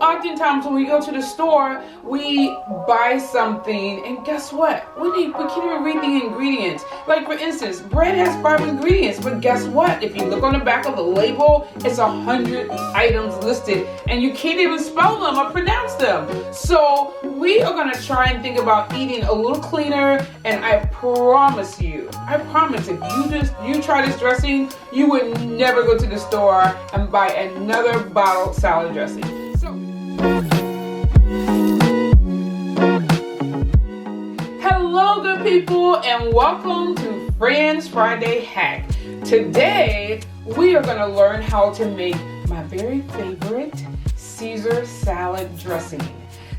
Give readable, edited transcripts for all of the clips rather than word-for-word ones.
oftentimes when we go to the store, we buy something, and guess what? We can't even read the ingredients. Like for instance, bread has 5 ingredients, but guess what? If you look on the back of the label, it's 100 items listed, and you can't even spell them or pronounce them. So we are gonna try and think about eating a little cleaner, and I promise if you try this dressing, you would never go to the store and buy another bottled salad dressing. Hello good people, and welcome to Fran's Friday Hack. Today we are going to learn how to make my very favorite Caesar salad dressing.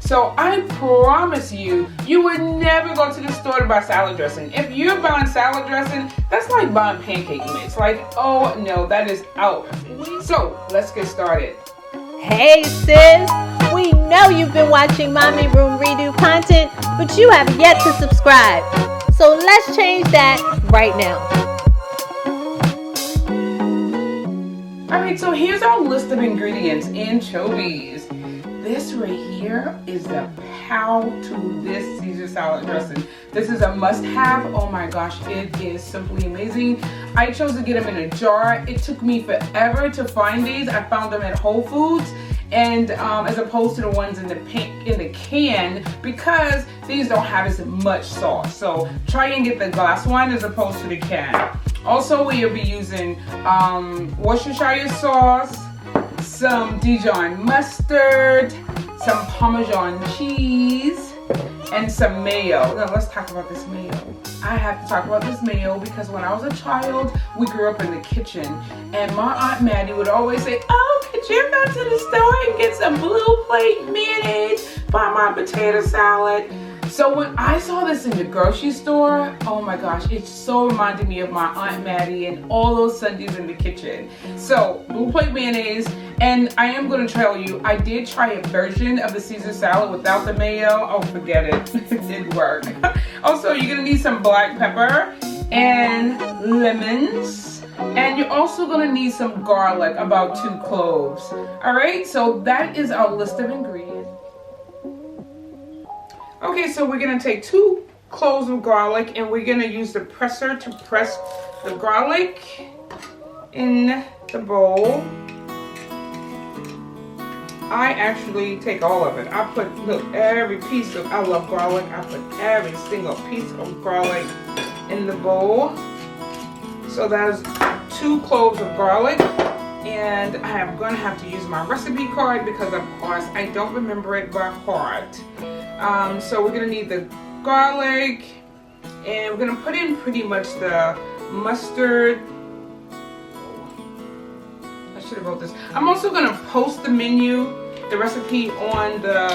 So I promise you would never go to the store to buy salad dressing. If you're buying salad dressing, that's like buying pancake mix. Like, oh no, that is out. So let's get started. Hey sis, we know you've been watching MommyRoomREDO content, but you have yet to subscribe. So let's change that right now. Alright, so here's our list of ingredients. Anchovies. This right here is the how to this Caesar salad dressing. This is a must-have. Oh my gosh, it is simply amazing. I chose to get them in a jar. It took me forever to find these. I found them at Whole Foods, and as opposed to the ones in the can, because these don't have as much sauce. So try and get the glass one as opposed to the can. Also, we will be using Worcestershire sauce, some Dijon mustard, some Parmesan cheese, and some mayo. Now let's talk about this mayo. I have to talk about this mayo because when I was a child, we grew up in the kitchen, and my Aunt Maddie would always say, oh, could you go to the store and get some blue plate mayonnaise for my potato salad? So when I saw this in the grocery store, oh my gosh, it so reminded me of my Aunt Maddie and all those Sundays in the kitchen. So blue plate mayonnaise, and I am going to tell you, I did try a version of the Caesar salad without the mayo. Oh, forget it. It didn't work. Also, you're going to need some black pepper and lemons. And you're also going to need some garlic, about 2 cloves. All right, so that is our list of ingredients. Okay, so we're going to take 2 cloves of garlic, and we're going to use the presser to press the garlic in the bowl. I actually take all of it. I put, look, every piece of, I love garlic. I put every single piece of garlic in the bowl. So that is 2 cloves of garlic. And I am going to have to use my recipe card because, of course, I don't remember it by heart. So we're going to need the garlic, and we're going to put in pretty much the mustard. I should have wrote this. I'm also going to post the recipe on the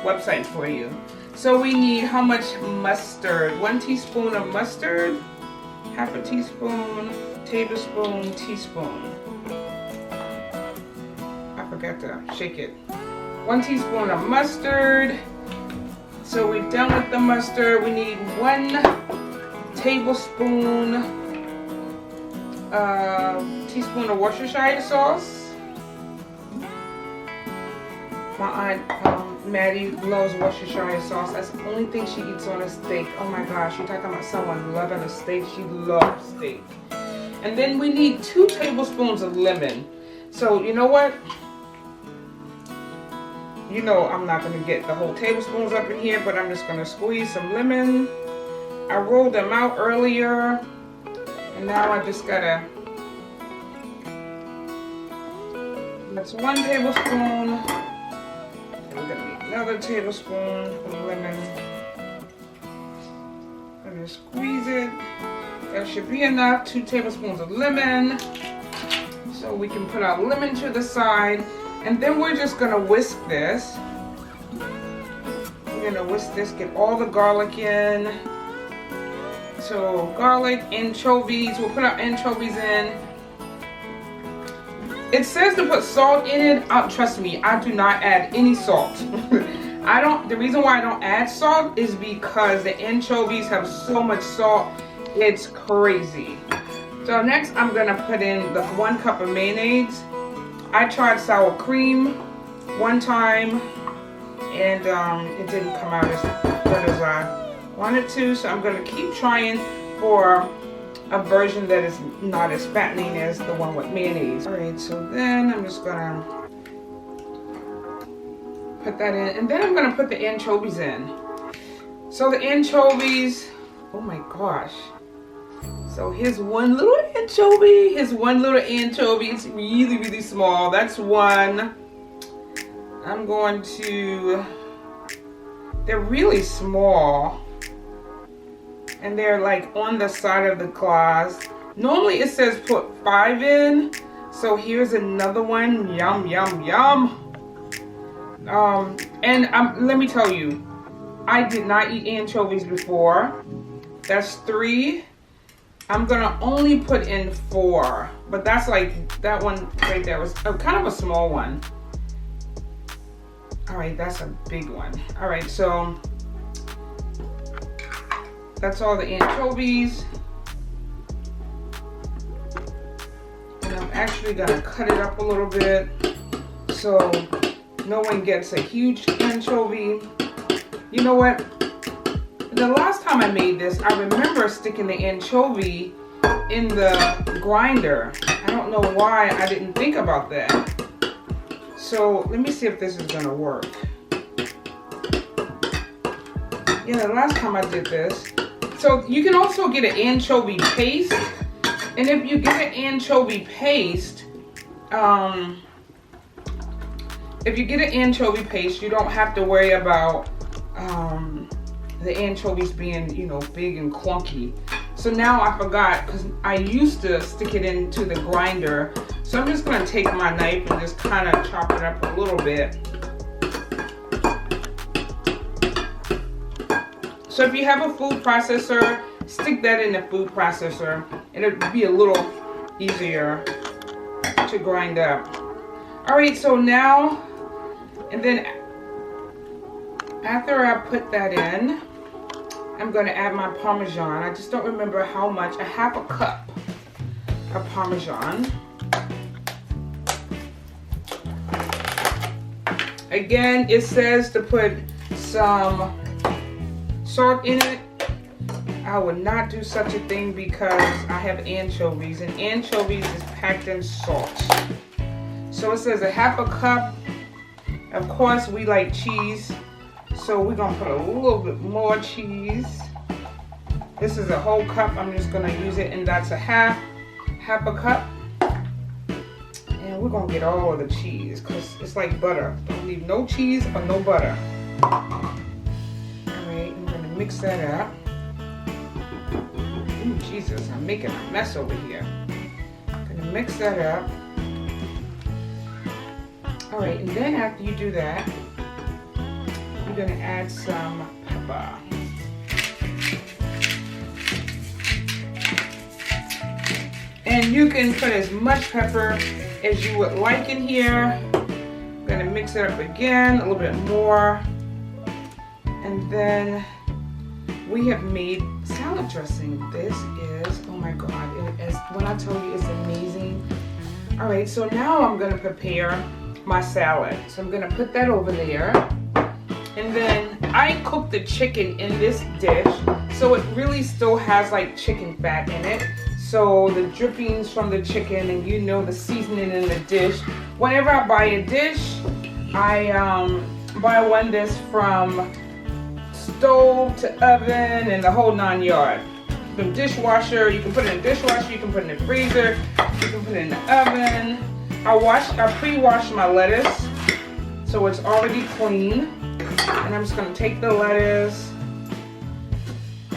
website for you. So we need how much mustard? 1 teaspoon of mustard, half a teaspoon, tablespoon, teaspoon. I forgot to shake it. 1 teaspoon of mustard. So we're done with the mustard. We need 1 tablespoon, teaspoon of Worcestershire sauce. My Aunt Maddie loves Worcestershire sauce. That's the only thing she eats on a steak. Oh my gosh, you're talking about someone loving a steak. She loves steak. And then we need 2 tablespoons of lemon. So you know what? You know I'm not going to get the whole tablespoons up in here, but I'm just going to squeeze some lemon. I rolled them out earlier, and now I just got to, that's 1 tablespoon, and we're going to need another tablespoon of lemon. I'm going to squeeze it. That should be enough, 2 tablespoons of lemon. So we can put our lemon to the side. And then we're just going to whisk this. We're going to whisk this, get all the garlic in. So garlic, anchovies, we'll put our anchovies in. It says to put salt in it. Trust me, I do not add any salt. The reason why I don't add salt is because the anchovies have so much salt, it's crazy. So next I'm gonna put in the 1 cup of mayonnaise. I tried sour cream. one time, and it didn't come out as good as I wanted to. So I'm gonna keep trying for a version that is not as fattening as the one with mayonnaise. All right, so then I'm just gonna put that in, and then I'm gonna put the anchovies in. So the anchovies, oh my gosh. So here's one little anchovy. Here's one little anchovy. It's really, really small. That's one. I'm going to, they're really small. And they're like on the side of the glass. Normally it says put 5 in. So here's another one. Yum, yum, yum. Let me tell you, I did not eat anchovies before. That's 3. I'm gonna only put in 4, but that's like, that one right there was kind of a small one. All right, that's a big one. All right, so that's all the anchovies. And I'm actually gonna cut it up a little bit so no one gets a huge anchovy. You know what? The last time I made this, I remember sticking the anchovy in the grinder. I don't know why I didn't think about that. So let me see if this is gonna work. Yeah, the last time I did this. So you can also get an anchovy paste. And if you get an anchovy paste, you don't have to worry about the anchovies being, you know, big and clunky. So now I forgot, because I used to stick it into the grinder. So I'm just gonna take my knife and just kind of chop it up a little bit. So if you have a food processor, stick that in the food processor and it'll be a little easier to grind up. All right, so now, and then after I put that in, I'm going to add my Parmesan. I just don't remember how much. A half a cup of Parmesan. Again, it says to put some salt in it. I would not do such a thing because I have anchovies, and anchovies is packed in salt. So it says a half a cup. Of course, we like cheese. So we're gonna put a little bit more cheese. This is a whole cup. I'm just gonna use it, and that's a half a cup. And we're gonna get all of the cheese because it's like butter. Don't leave no cheese or no butter. All right, I'm gonna mix that up. Ooh, Jesus, I'm making a mess over here. I'm gonna mix that up. All right, and then after you do that, you're gonna add some pepper. And you can put as much pepper as you would like in here. I'm gonna mix it up again, a little bit more. And then we have made salad dressing. This is, oh my God, it is, when I tell you it's amazing. All right, so now I'm gonna prepare my salad. So I'm gonna put that over there. And then I cook the chicken in this dish, so it really still has like chicken fat in it. So the drippings from the chicken, and you know the seasoning in the dish. Whenever I buy a dish, I buy one that's from stove to oven and the whole 9 yards. The dishwasher, you can put it in the dishwasher, you can put it in the freezer, you can put it in the oven. I pre-wash my lettuce, so it's already clean. And I'm just gonna take the lettuce,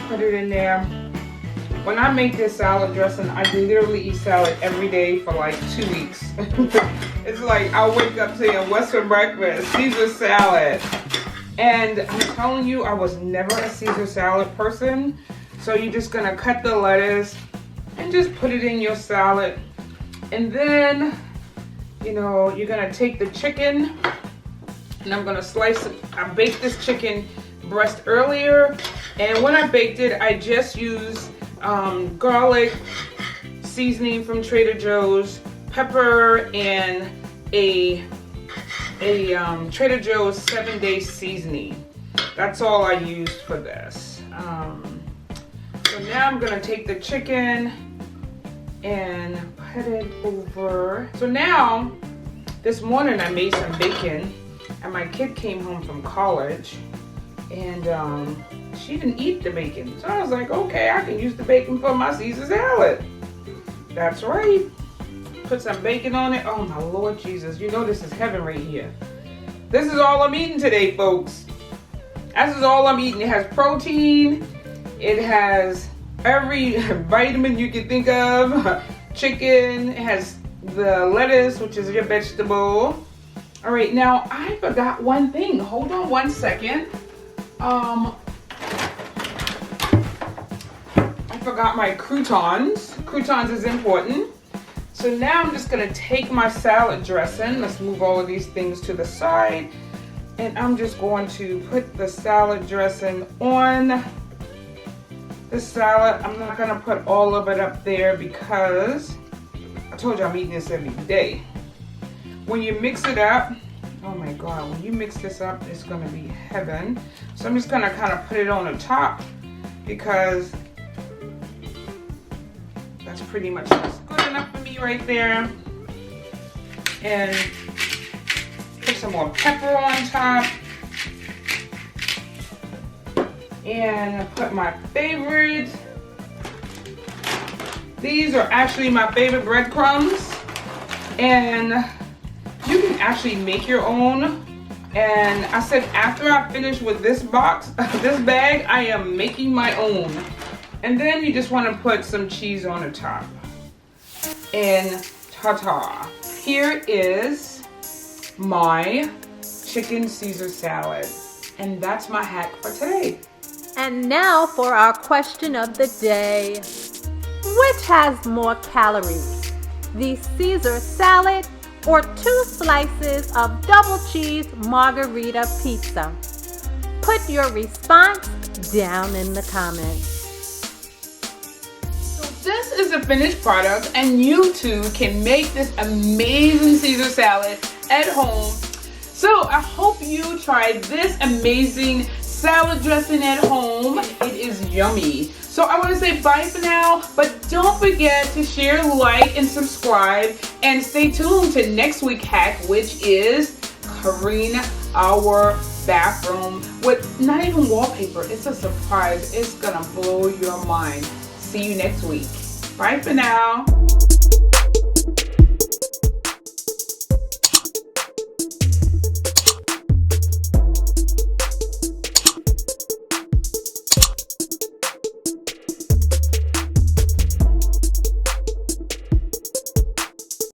put it in there. When I make this salad dressing, I literally eat salad every day for like 2 weeks. It's like I wake up saying, what's for breakfast? Caesar salad. And I'm telling you, I was never a Caesar salad person. So you're just gonna cut the lettuce and just put it in your salad. And then, you know, you're gonna take the chicken, and I'm gonna slice it. I baked this chicken breast earlier, and when I baked it, I just used garlic seasoning from Trader Joe's, pepper, and a a Trader Joe's 7-day seasoning. That's all I used for this. So now I'm gonna take the chicken and put it over. So now, this morning I made some bacon, and my kid came home from college, and she didn't eat the bacon. So I was like, okay, I can use the bacon for my Caesar salad. That's right. Put some bacon on it. Oh my Lord Jesus, you know this is heaven right here. This is all I'm eating today, folks. This is all I'm eating. It has protein. It has every vitamin you can think of. Chicken. It has the lettuce, which is your vegetable. All right, now I forgot one thing. Hold on one second. I forgot my croutons. Croutons is important. So now I'm just gonna take my salad dressing. Let's move all of these things to the side. And I'm just going to put the salad dressing on the salad. I'm not gonna put all of it up there because I told you I'm eating this every day. When you mix it up, oh my God, when you mix this up, it's gonna be heaven. So I'm just gonna kind of put it on the top because that's pretty much good enough for me right there. And put some more pepper on top. And put my favorite. These are actually my favorite breadcrumbs. And you can actually make your own. And I said after I finish with this box, this bag, I am making my own. And then you just want to put some cheese on the top. And ta-ta. Here is my chicken Caesar salad. And that's my hack for today. And now for our question of the day. Which has more calories? The Caesar salad or 2 slices of double cheese margarita pizza? Put your response down in the comments. This is a finished product, and you too can make this amazing Caesar salad at home. So I hope you tried this amazing salad dressing at home. It is yummy. So I want to say bye for now, but don't forget to share, like, and subscribe, and stay tuned to next week's hack, which is covering our bathroom with not even wallpaper. It's a surprise. It's gonna blow your mind. See you next week. Bye for now.